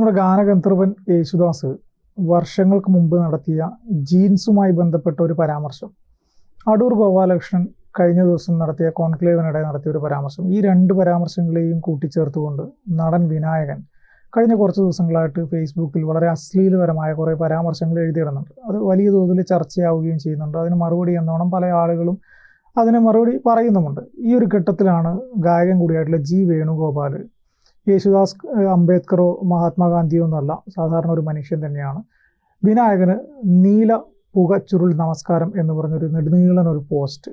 നമ്മുടെ ഗാനഗന്ധർവൻ യേശുദാസ് വർഷങ്ങൾക്ക് മുമ്പ് നടത്തിയ ജീൻസുമായി ബന്ധപ്പെട്ട ഒരു പരാമർശം, അടൂർ ഗോപാലകൃഷ്ണൻ കഴിഞ്ഞ ദിവസം നടത്തിയ കോൺക്ലേവിനിടെ നടത്തിയ ഒരു പരാമർശം, ഈ രണ്ട് പരാമർശങ്ങളെയും കൂട്ടിച്ചേർത്തുകൊണ്ട് നടൻ വിനായകൻ കഴിഞ്ഞ കുറച്ച് ദിവസങ്ങളായിട്ട് ഫേസ്ബുക്കിൽ വളരെ അശ്ലീലപരമായ കുറേ പരാമർശങ്ങൾ എഴുതിയിടുന്നുണ്ട്. അത് വലിയ തോതിൽ ചർച്ചയാവുകയും ചെയ്യുന്നുണ്ട്. അതിന് മറുപടി എന്നോണം പല ആളുകളും അതിന് മറുപടി പറയുന്നുമുണ്ട്. ഈ ഒരു ഘട്ടത്തിലാണ് ഗായകൻ കൂടിയായിട്ടുള്ള ജി വേണുഗോപാൽ, യേശുദാസ് അംബേദ്കറോ മഹാത്മാഗാന്ധിയോ ഒന്നുമല്ല, സാധാരണ ഒരു മനുഷ്യൻ തന്നെയാണ്, വിനായകന് നീല പുക ചുരുൾ നമസ്കാരം എന്ന് പറഞ്ഞൊരു നെടുനീളൻ ഒരു പോസ്റ്റ്,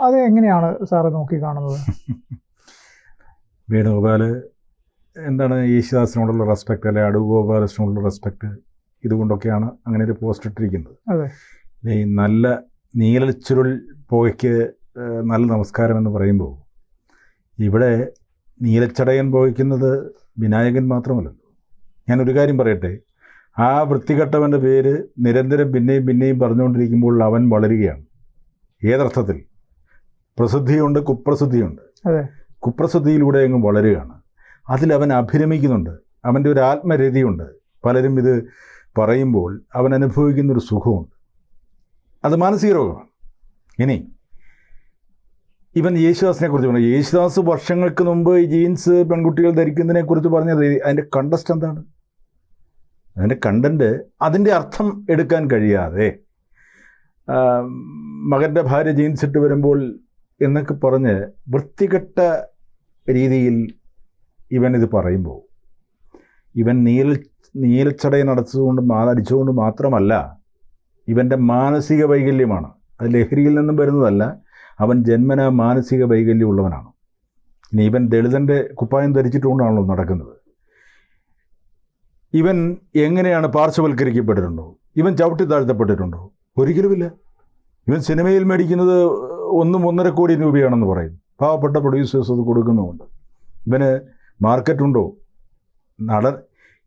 അത് എങ്ങനെയാണ് സാറ് നോക്കി കാണുന്നത്? വേണുഗോപാൽ എന്താണ് യേശുദാസിനോടുള്ള റെസ്പെക്റ്റ്, അല്ലെ അടൂർ ഗോപാലകൃഷ്ണനോടുള്ള റെസ്പെക്റ്റ്, ഇതുകൊണ്ടൊക്കെയാണ് അങ്ങനെ ഒരു പോസ്റ്റ് ഇട്ടിരിക്കുന്നത്. അതെ, ഈ നല്ല നീലച്ചുരുൾ പുകയ്ക്ക് നല്ല നമസ്കാരം എന്ന് പറയുമ്പോൾ ഇവിടെ നീലച്ചടയൻ പുകയ്ക്കുന്നത് വിനായകൻ മാത്രമല്ലല്ലോ. ഞാനൊരു കാര്യം പറയട്ടെ, ആ വൃത്തികെട്ടവൻ്റെ പേര് നിരന്തരം പിന്നെയും പിന്നെയും പറഞ്ഞുകൊണ്ടിരിക്കുമ്പോൾ അവൻ വളരുകയാണ്. ഏതർത്ഥത്തിൽ? പ്രസിദ്ധിയുണ്ട്, കുപ്രസിദ്ധിയുണ്ട്. അതെ, കുപ്രസിദ്ധിയിലൂടെ അങ്ങ് വളരുകയാണ്. അതിലവൻ അഭിരമിക്കുന്നുണ്ട്, അവൻ്റെ ഒരു ആത്മരതിയുണ്ട്. പലരും ഇത് പറയുമ്പോൾ അവൻ അനുഭവിക്കുന്നൊരു സുഖമുണ്ട്. അത് മാനസിക രോഗമാണ്. ഇനി ഇവൻ യേശുദാസിനെ കുറിച്ച് പറഞ്ഞു. യേശുദാസ് വർഷങ്ങൾക്ക് മുമ്പ് ഈ ജീൻസ് പെൺകുട്ടികൾ ധരിക്കുന്നതിനെ കുറിച്ച് പറഞ്ഞത് അതിൻ്റെ കണ്ടസ്റ്റ് എന്താണ്? അതിൻ്റെ കണ്ടന്റ്, അതിൻ്റെ അർത്ഥം എടുക്കാൻ കഴിയാതെ മകൻ്റെ ഭാര്യ ജീൻസ് ഇട്ട് വരുമ്പോൾ എന്നൊക്കെ പറഞ്ഞ് വൃത്തികെട്ട രീതിയിൽ ഇവൻ ഇത് പറയുമ്പോൾ, ഇവൻ നീലച്ചടയൻ അടിച്ചുകൊണ്ട് മാത്രമല്ല, ഇവൻ്റെ മാനസിക വൈകല്യമാണ്. അത് ലഹരിയിൽ നിന്നും വരുന്നതല്ല, അവൻ ജന്മന മാനസിക വൈകല്യമുള്ളവനാണ്. ഇനി ഇവൻ ദളിതൻ്റെ കുപ്പായം ധരിച്ചിട്ടുകൊണ്ടാണല്ലോ നടക്കുന്നത്. ഇവൻ എങ്ങനെയാണ് പാർശ്വവൽക്കരിക്കപ്പെട്ടിട്ടുണ്ടോ? ഇവൻ ചവിട്ടി താഴ്ത്തപ്പെട്ടിട്ടുണ്ടോ? ഒരിക്കലുമില്ല. ഇവൻ സിനിമയിൽ മേടിക്കുന്നത് 1.5 കോടി രൂപയാണെന്ന് പറയും. പാവപ്പെട്ട പ്രൊഡ്യൂസേഴ്സ് അത് കൊടുക്കുന്നുമുണ്ട്. ഇവന് മാർക്കറ്റുണ്ടോ? നടൻ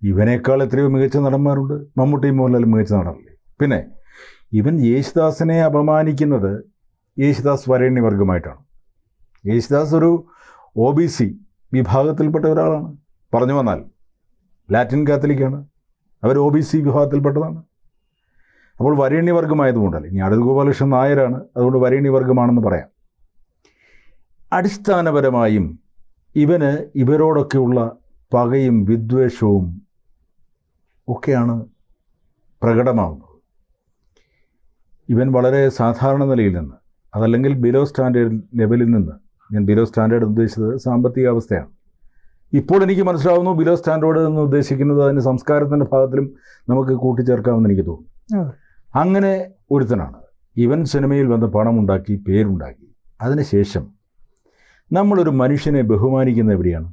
ഇവനേക്കാൾ എത്രയോ മികച്ച നടന്മാരുണ്ട്. മമ്മൂട്ടിയും മോഹൻലാലും മികച്ച നടനല്ലേ. പിന്നെ ഇവൻ യേശുദാസിനെ അപമാനിക്കുന്നത് യേശുദാസ് വരേണ്യവർഗമായിട്ടാണ്. യേശുദാസ് ഒരു OBC വിഭാഗത്തിൽപ്പെട്ട ഒരാളാണ്. പറഞ്ഞു വന്നാൽ ലാറ്റിൻ കാത്തലിക്കാണ്, അവർ OBC വിഭാഗത്തിൽപ്പെട്ടതാണ്. അപ്പോൾ വരേണ്യവർഗമായതുകൊണ്ടല്ലേ. ഇനി അടൂർ ഗോപാലകൃഷ്ണൻ നായരാണ്, അതുകൊണ്ട് വരേണ്യവർഗമാണെന്ന് പറയാം. അടിസ്ഥാനപരമായും ഇവന് ഇവരോടൊക്കെയുള്ള പകയും വിദ്വേഷവും ഒക്കെയാണ് പ്രകടമാവുന്നത്. ഇവൻ വളരെ സാധാരണ നിലയിൽ നിന്ന്, അതല്ലെങ്കിൽ ബിലോ സ്റ്റാൻഡേർഡ് ലെവലിൽ നിന്ന്, ഞാൻ ബിലോ സ്റ്റാൻഡേർഡ് ഉദ്ദേശിച്ചത് സാമ്പത്തിക അവസ്ഥയാണ്. ഇപ്പോൾ എനിക്ക് മനസ്സിലാവുന്നു ബിലോ സ്റ്റാൻഡേർഡ് എന്ന് ഉദ്ദേശിക്കുന്നത് അതിൻ്റെ സംസ്കാരത്തിൻ്റെ ഭാഗത്തിലും നമുക്ക് കൂട്ടിച്ചേർക്കാമെന്ന് എനിക്ക് തോന്നുന്നു. അങ്ങനെ ഒരുത്തനാണ് ഇവൻ. സിനിമയിൽ വന്ന് പണമുണ്ടാക്കി, പേരുണ്ടാക്കി. അതിനുശേഷം നമ്മളൊരു മനുഷ്യനെ ബഹുമാനിക്കുന്ന എവിടെയാണ്?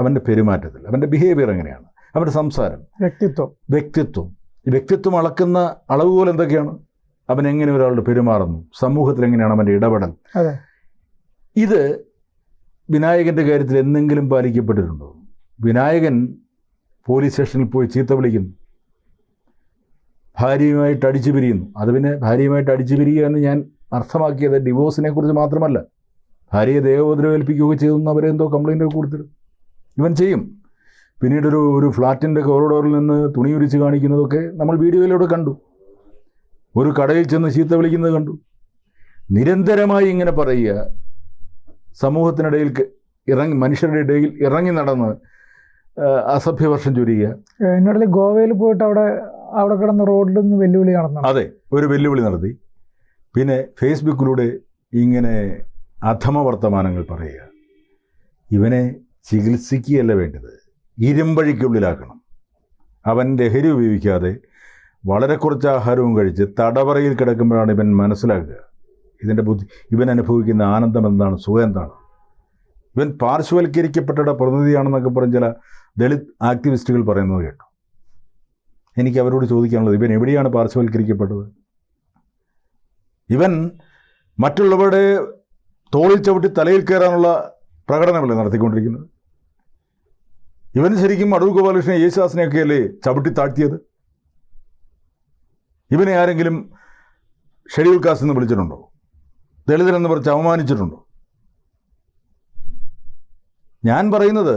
അവൻ്റെ പെരുമാറ്റത്തിൽ, അവൻ്റെ ബിഹേവിയർ എങ്ങനെയാണ്, അവൻ്റെ സംസാരം, വ്യക്തിത്വം. ഈ വ്യക്തിത്വം അളക്കുന്ന അളവുകൾ എന്തൊക്കെയാണ്? അവൻ എങ്ങനെ ഒരാളുടെ പെരുമാറുന്നു, സമൂഹത്തിൽ എങ്ങനെയാണ് അവൻ്റെ ഇടപെടൽ. ഇത് വിനായകൻ്റെ കാര്യത്തിൽ എന്തെങ്കിലും പാലിക്കപ്പെട്ടിട്ടുണ്ടോ? വിനായകൻ പോലീസ് സ്റ്റേഷനിൽ പോയി ചീത്ത വിളിക്കുന്നു, ഭാര്യയുമായിട്ട് അടിച്ചു പിരിയുന്നു. അത് പിന്നെ ഭാര്യയുമായിട്ട് അടിച്ചു പിരിയുക എന്ന് ഞാൻ അർത്ഥമാക്കിയത് ഡിവോഴ്സിനെ കുറിച്ച് മാത്രമല്ല. ഭാര്യയെ ദേഹോദ്രവേൽപ്പിക്കുകയൊക്കെ ചെയ്തെന്ന് അവരെന്തോ കംപ്ലൈൻറ്റൊക്കെ കൊടുത്തിട്ട് ഇവൻ ചെയ്യും. പിന്നീട് ഒരു ഫ്ലാറ്റിൻ്റെ കോറിഡോറിൽ നിന്ന് തുണി ഉരിച്ച് കാണിക്കുന്നതൊക്കെ നമ്മൾ വീഡിയോയിലൂടെ കണ്ടു. ഒരു കടയിൽ ചെന്ന് ചീത്ത വിളിക്കുന്നത് കണ്ടു. നിരന്തരമായി ഇങ്ങനെ പറയുക, സമൂഹത്തിനിടയിൽ മനുഷ്യരുടെ ഇടയിൽ ഇറങ്ങി നടന്ന് അസഭ്യവർഷം ചൊരിയുക. എന്നോട് ഗോവയിൽ പോയിട്ട് അവിടെ കിടന്ന റോഡിൽ നിന്ന് വെല്ലുവിളി നടന്നു. അതെ, ഒരു വെല്ലുവിളി നടത്തി. പിന്നെ ഫേസ്ബുക്കിലൂടെ ഇങ്ങനെ അധമ വർത്തമാനങ്ങൾ പറയുക. ഇവനെ ചികിത്സിക്കുകയല്ല വേണ്ടത്, ഇരുമ്പഴിക്കുള്ളിലാക്കണം. അവൻ ലഹരി ഉപയോഗിക്കാതെ വളരെ കുറച്ച് ആഹാരവും കഴിച്ച് തടവറയിൽ കിടക്കുമ്പോഴാണ് ഇവൻ മനസ്സിലാക്കുക ഇതിൻ്റെ ഇവൻ അനുഭവിക്കുന്ന ആനന്ദം എന്താണ്, സുഖം എന്താണ്. ഇവൻ പാർശ്വവൽക്കരിക്കപ്പെട്ട പ്രതിനിധിയാണെന്നൊക്കെ പറഞ്ഞ് ചില ദളിത് ആക്ടിവിസ്റ്റുകൾ പറയുന്നത് കേട്ടു. എനിക്ക് അവരോട് ചോദിക്കാനുള്ളത്, ഇവൻ എവിടെയാണ് പാർശ്വവൽക്കരിക്കപ്പെട്ടത്? ഇവൻ മറ്റുള്ളവരുടെ തോളിൽ ചവിട്ടി തലയിൽ കയറാനുള്ള പ്രകടനമല്ലേ നടത്തിക്കൊണ്ടിരിക്കുന്നത്? ഇവൻ ശരിക്കും അടൂർ ഗോപാലകൃഷ്ണൻ യേശുദാസിനെയൊക്കെയല്ലേ ചവിട്ടി താഴ്ത്തിയത്? ഇവനെ ആരെങ്കിലും ഷെഡ്യൂൾ കാസ്റ്റ് എന്ന് വിളിച്ചിട്ടുണ്ടോ? ദളിതരെന്ന് പറഞ്ഞ് അവമാനിച്ചിട്ടുണ്ടോ? ഞാൻ പറയുന്നത്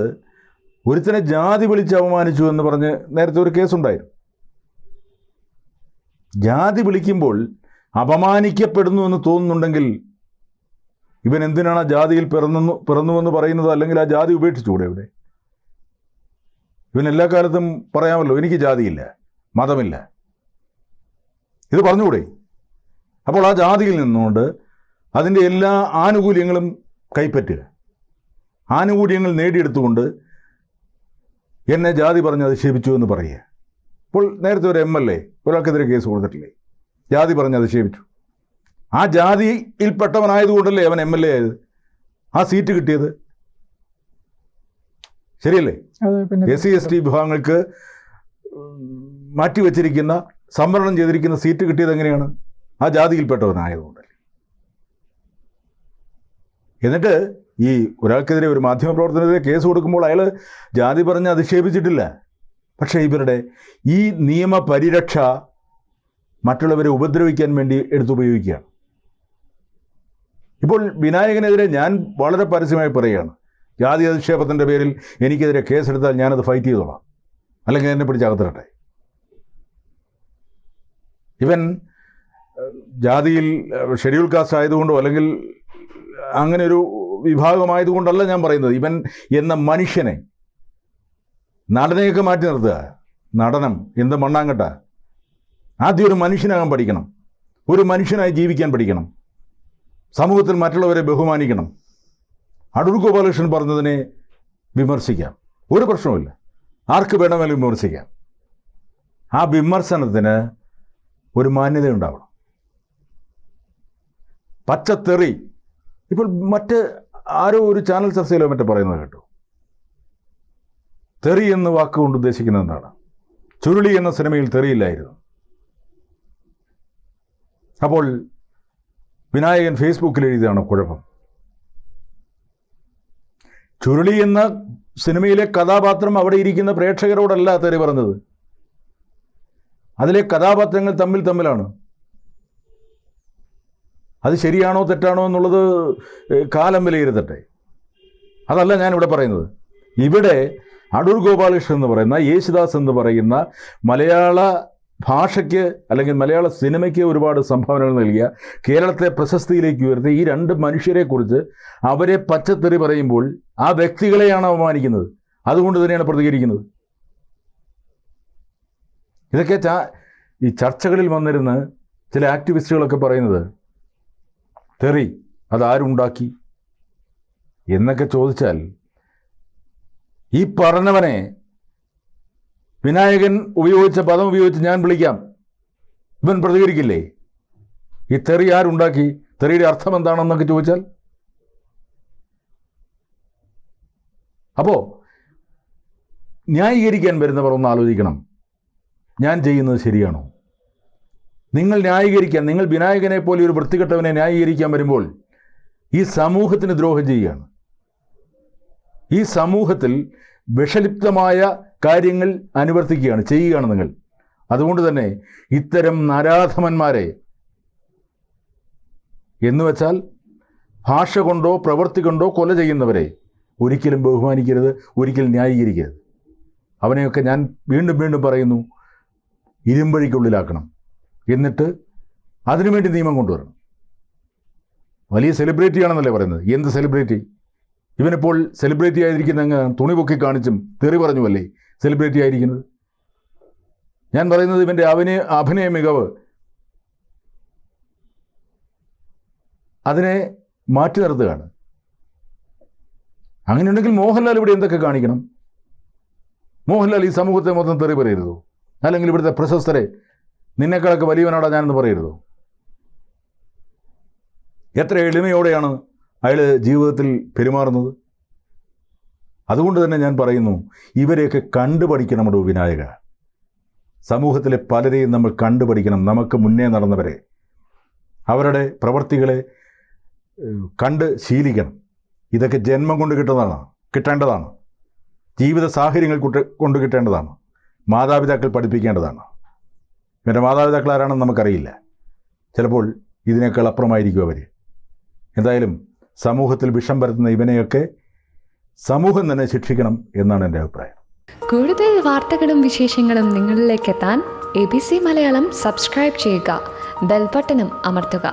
ഒരുത്തനെ ജാതി വിളിച്ച് അപമാനിച്ചു എന്ന് പറഞ്ഞ് നേരത്തെ ഒരു കേസുണ്ടായിരുന്നു. ജാതി വിളിക്കുമ്പോൾ അപമാനിക്കപ്പെടുന്നു എന്ന് തോന്നുന്നുണ്ടെങ്കിൽ ഇവൻ എന്തിനാണ് ആ ജാതിയിൽ പിറന്നുവെന്ന് പറയുന്നത്? അല്ലെങ്കിൽ ആ ജാതി ഉപേക്ഷിച്ചുകൂടെ? ഇവിടെ ഇവൻ എല്ലാ കാലത്തും പറയാമല്ലോ, എനിക്ക് ജാതിയില്ല, മതമില്ല, ഇത് പറഞ്ഞുകൂടെ? അപ്പോൾ ആ ജാതിയിൽ നിന്നുകൊണ്ട് അതിൻ്റെ എല്ലാ ആനുകൂല്യങ്ങളും കൈപ്പറ്റുക, ആനുകൂല്യങ്ങൾ നേടിയെടുത്തുകൊണ്ട് എന്നെ ജാതി പറഞ്ഞ് അധിക്ഷേപിച്ചു എന്ന് പറയുക. ഇപ്പോൾ നേരത്തെ ഒരു MLA ഒരാൾക്കെതിരെ കേസ് കൊടുത്തിട്ടില്ലേ? ജാതി പറഞ്ഞ് അധിക്ഷേപിച്ചു. ആ ജാതിയിൽപ്പെട്ടവനായതുകൊണ്ടല്ലേ അവൻ MLA ആയത്, ആ സീറ്റ് കിട്ടിയത്. ശരിയല്ലേ? SC/ST വിഭാഗങ്ങൾക്ക് മാറ്റിവെച്ചിരിക്കുന്ന, സംവരണം ചെയ്തിരിക്കുന്ന സീറ്റ് കിട്ടിയത് എങ്ങനെയാണ്? ആ ജാതിയിൽപ്പെട്ടവനായതുകൊണ്ടല്ലേ. എന്നിട്ട് ഈ ഒരാൾക്കെതിരെ, ഒരു മാധ്യമപ്രവർത്തനെതിരെ കേസ് കൊടുക്കുമ്പോൾ അയാൾ ജാതി പറഞ്ഞ് അധിക്ഷേപിച്ചിട്ടില്ല. പക്ഷേ ഇവരുടെ ഈ നിയമപരിരക്ഷ മറ്റുള്ളവരെ ഉപദ്രവിക്കാൻ വേണ്ടി എടുത്തുപയോഗിക്കുകയാണ്. ഇപ്പോൾ വിനായകനെതിരെ ഞാൻ വളരെ പരസ്യമായി പറയുകയാണ്, ജാതി അധിക്ഷേപത്തിൻ്റെ പേരിൽ എനിക്കെതിരെ കേസെടുത്താൽ ഞാനത് ഫൈറ്റ് ചെയ്തോളാം, അല്ലെങ്കിൽ എന്നെ പിടിച്ച് അകത്തിരട്ടെ. ഇവൻ ജാതിയിൽ ഷെഡ്യൂൾ കാസ്റ്റ് ആയതുകൊണ്ടോ അല്ലെങ്കിൽ അങ്ങനെ ഒരു വിഭാഗമായതുകൊണ്ടല്ല ഞാൻ പറയുന്നത്. ഇവൻ എന്ന മനുഷ്യനെ, നടനെയൊക്കെ മാറ്റി നിർത്തുക. നടനം എന്ത് മണ്ണാങ്കട്ട? ആദ്യം ഒരു മനുഷ്യനാകാൻ പഠിക്കണം, ഒരു മനുഷ്യനായി ജീവിക്കാൻ പഠിക്കണം, സമൂഹത്തിൽ മറ്റുള്ളവരെ ബഹുമാനിക്കണം. അടൂർ ഗോപാലകൃഷ്ണൻ പറഞ്ഞതിനെ വിമർശിക്കാം, ഒരു പ്രശ്നവുമില്ല, ആർക്ക് വേണമെങ്കിലും വിമർശിക്കാം. ആ വിമർശനത്തിന് ഒരു മാന്യത ഉണ്ടാവണം. പച്ചത്തെറി ഇപ്പോൾ മറ്റ് ആരോ ഒരു ചാനൽ ചർച്ചയിലോ മറ്റോ പറയുന്നത് കേട്ടു. തെറി എന്ന വാക്കുകൊണ്ട് ഉദ്ദേശിക്കുന്നത് എന്താണ്? ചുരുളി എന്ന സിനിമയിൽ തെറിയില്ലായിരുന്നു. അപ്പോൾ വിനായകൻ ഫേസ്ബുക്കിൽ എഴുതിയതാണ് കുഴപ്പം. ചുരുളി എന്ന സിനിമയിലെ കഥാപാത്രം അവിടെ ഇരിക്കുന്ന പ്രേക്ഷകരോടല്ല തെറി പറഞ്ഞത്, അതിലെ കഥാപാത്രങ്ങൾ തമ്മിലാണ്. അത് ശരിയാണോ തെറ്റാണോ എന്നുള്ളത് കാലം വിലയിരുത്തട്ടെ, അതല്ല ഞാനിവിടെ പറയുന്നത്. ഇവിടെ അടൂർ ഗോപാലകൃഷ്ണൻ എന്ന് പറയുന്ന, യേശുദാസ് എന്ന് പറയുന്ന മലയാള ഭാഷയ്ക്ക് അല്ലെങ്കിൽ മലയാള സിനിമയ്ക്ക് ഒരുപാട് സംഭാവനകൾ നൽകിയ, കേരളത്തെ പ്രശസ്തിയിലേക്ക് ഉയർത്തിയ ഈ രണ്ട് മനുഷ്യരെക്കുറിച്ച് അവരെ പച്ചത്തെറി പറയുമ്പോൾ ആ വ്യക്തികളെയാണ് അവമാനിക്കുന്നത്. അതുകൊണ്ട് തന്നെയാണ് പ്രതികരിക്കുന്നത്. ഇതൊക്കെ ഈ ചർച്ചകളിൽ വന്നിരുന്ന് ചില ആക്ടിവിസ്റ്റുകളൊക്കെ പറയുന്നത്, തെറി അതാരുണ്ടാക്കി എന്നൊക്കെ ചോദിച്ചാൽ, ഈ പറഞ്ഞവനെ വിനായകൻ ഉപയോഗിച്ച പദം ഉപയോഗിച്ച് ഞാൻ വിളിക്കാം, ഇവൻ പ്രതികരിക്കില്ലേ? ഈ തെറി ആരുണ്ടാക്കി, തെറിയുടെ അർത്ഥം എന്താണെന്നൊക്കെ ചോദിച്ചാൽ? അപ്പോൾ ന്യായീകരിക്കാൻ വരുന്നവർ ഒന്ന് ആലോചിക്കണം, ഞാൻ ചെയ്യുന്നത് ശരിയാണോ? നിങ്ങൾ ന്യായീകരിക്കാൻ, നിങ്ങൾ വിനായകനെ പോലെ ഒരു വൃത്തികെട്ടവനെ ന്യായീകരിക്കാൻ വരുമ്പോൾ ഈ സമൂഹത്തിന് ദ്രോഹം ചെയ്യുകയാണ്. ഈ സമൂഹത്തിൽ വിഷലിപ്തമായ കാര്യങ്ങൾ ചെയ്യുകയാണ് നിങ്ങൾ. അതുകൊണ്ട് തന്നെ ഇത്തരം നരാധമന്മാരെ, എന്നുവെച്ചാൽ ഭാഷ കൊണ്ടോ പ്രവൃത്തി കൊണ്ടോ കൊല ചെയ്യുന്നവരെ ഒരിക്കലും ബഹുമാനിക്കരുത്, ഒരിക്കലും ന്യായീകരിക്കരുത്. അവനെയൊക്കെ ഞാൻ വീണ്ടും വീണ്ടും പറയുന്നു, ഇരുമ്പഴിക്കുള്ളിലാക്കണം. എന്നിട്ട് അതിനുവേണ്ടി നിയമം കൊണ്ടുവരണം. വലിയ സെലിബ്രിറ്റിയാണെന്നല്ലേ പറയുന്നത്. എന്ത് സെലിബ്രിറ്റി? ഇവനിപ്പോൾ സെലിബ്രിറ്റി ആയിരിക്കുന്ന എങ്ങനെയാണ്? തുണി പൊക്കി കാണിച്ചും തെറി പറഞ്ഞുമല്ലേ സെലിബ്രിറ്റി ആയിരിക്കുന്നത്. ഞാൻ പറയുന്നത് ഇവൻ്റെ അഭിനയ മികവ് അതിനെ മാറ്റി നിർത്തുകയാണ്. അങ്ങനെയുണ്ടെങ്കിൽ മോഹൻലാൽ ഇവിടെ എന്തൊക്കെ കാണിക്കണം? മോഹൻലാൽ ഈ സമൂഹത്തെ മൊത്തം തെറി പറയരുതോ? അല്ലെങ്കിൽ ഇവിടുത്തെ പ്രശസ്തരെ നിന്നെക്കാളൊക്കെ വലിയവനാടാ ഞാനെന്ന് പറയരുതോ? എത്ര എളിമയോടെയാണ് അയാൾ ജീവിതത്തിൽ പെരുമാറുന്നത്. അതുകൊണ്ട് തന്നെ ഞാൻ പറയുന്നു, ഇവരെയൊക്കെ കണ്ടുപഠിക്കണമോ വിനായക. സമൂഹത്തിലെ പലരെയും നമ്മൾ കണ്ടുപഠിക്കണം. നമുക്ക് മുന്നേ നടന്നവരെ, അവരുടെ പ്രവർത്തികളെ കണ്ട് ശീലിക്കണം. ഇതൊക്കെ ജന്മം കൊണ്ട് കിട്ടേണ്ടതാണ്. ജീവിത സാഹചര്യങ്ങൾ കൊണ്ട് കിട്ടേണ്ടതാണ്. മാതാപിതാക്കൾ പഠിപ്പിക്കേണ്ടതാണ്. ഇവൻ്റെ മാതാപിതാക്കൾ ആരാണെന്ന് നമുക്കറിയില്ല. ചിലപ്പോൾ ഇതിനേക്കാൾ അപ്പുറമായിരിക്കും അവർ. എന്തായാലും സമൂഹത്തിൽ വിഷം പരത്തുന്ന ഇവനെയൊക്കെ സമൂഹം തന്നെ ശിക്ഷിക്കണം എന്നാണ് എൻ്റെ അഭിപ്രായം. കൂടുതൽ വാർത്തകളും വിശേഷങ്ങളും നിങ്ങളിലേക്ക് എത്താൻ ABC മലയാളം സബ്സ്ക്രൈബ് ചെയ്യുക, ബെൽബട്ടനും അമർത്തുക.